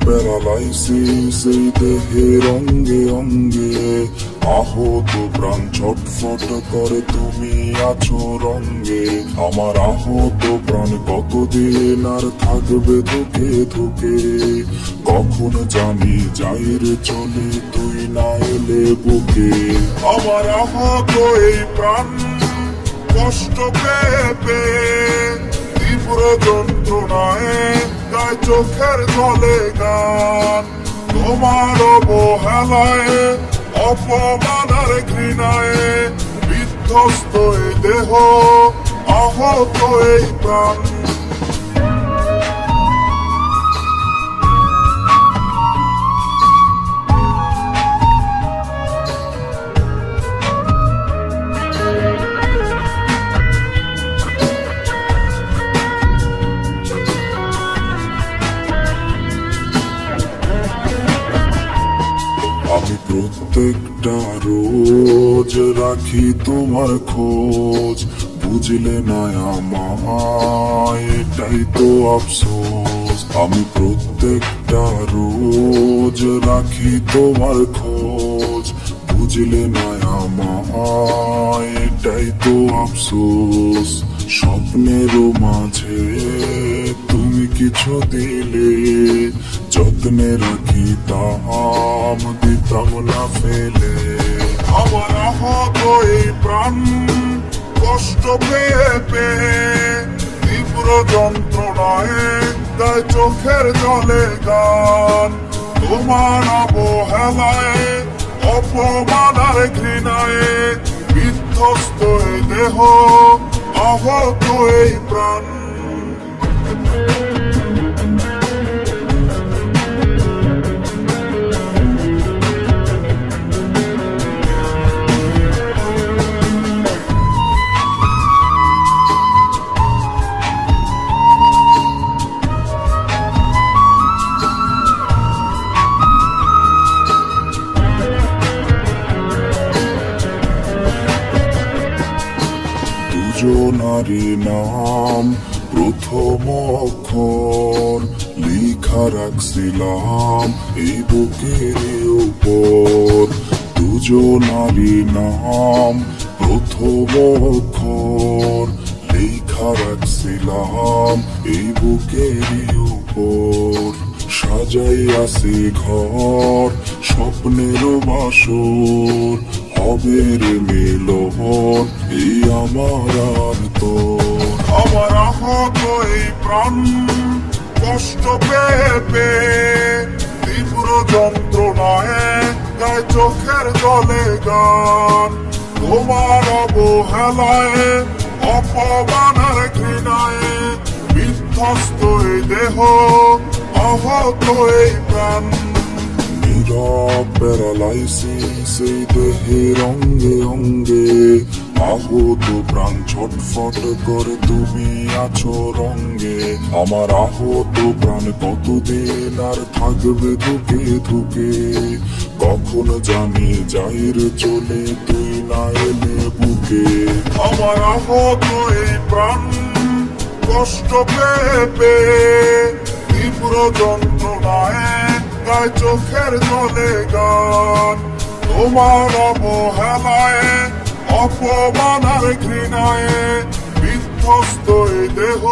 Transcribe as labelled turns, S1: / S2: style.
S1: Paralysis এই দেহের অঙ্গে অঙ্গে, আহত প্রাণ ছটফট করে তুমি আছো রঙ্গে। আমার আহত প্রাণ কতদিন আর থাকবে ধুকে ধুকে, কখন জানি যাইরে চলে তুই না এলে বুকে। আমার আহত এই প্রাণ কষ্ট পেয়ে পেয়ে, তীব্র যন্ত্রণায় গায়ে চোখের জলে গান। তোমার অবহেলায় অপমান আর ঘৃণায়, বিধ্বস্ত এই দেহ আহত এই প্রাণ। আমি প্রত্যেকটা রোজ রাখি তোমার খোঁজ, বুঝলে না আমায় এটাই তো আফসোস। আমি প্রত্যেকটা রোজ রাখি তোমার খোঁজ, বুঝলে না আমায় এটাই তো আফসোস। স্বপ্নেরও মাঝে তুমি কিছু দিলে, যত্নে রাখিতাম দিতাম না ফেলে। আমার আহত এই প্রাণ কষ্ট পেয়ে পেয়ে, তীব্র যন্ত্রণায় গায়ে চোখের জলে গান। তোমার অবহেলায় অপমান আর ঘৃণায়, বিধ্বস্ত এই দেহ আহত এই প্রাণ। দুজনারি নাম প্রথম অক্ষর লিখা রাখছিলাম এই বুকের উপর। দুজনারি নাম প্রথম অক্ষর লিখা রাখছিলাম এই বুকের উপর। সাজাইয়াছি ঘর স্বপ্নের বাসর, হবে রে মিলন এই আমার আর তোর। আমার আহত এই প্রাণ কষ্ট পেয়ে পেয়ে, তীব্র যন্ত্রণায় গায়ে চোখের জলে গান। তোমার অবহেলায় অপমান আর ঘৃণায়, বিধ্বস্ত এই দেহ আহত এই প্রাণ। নীরব প্যারালাইসিস এই দেহের অঙ্গে অঙ্গে, আহত প্রাণ ছটফট করে তুমি আছো রঙ্গে। আমার আহত প্রাণ কতদিন আর থাকবে ধুকে ধুকে, কখন জানি যাইরে চলে তুই না এলে বুকে। আমার আহত এই প্রাণ কষ্ট পেয়ে পেয়ে, তীব্র যন্ত্রণায় গায়ে চোখের জলে গান। তোমার অবহেলায় অপমান আর ঘৃণায়, বিধ্বস্ত এই দেহ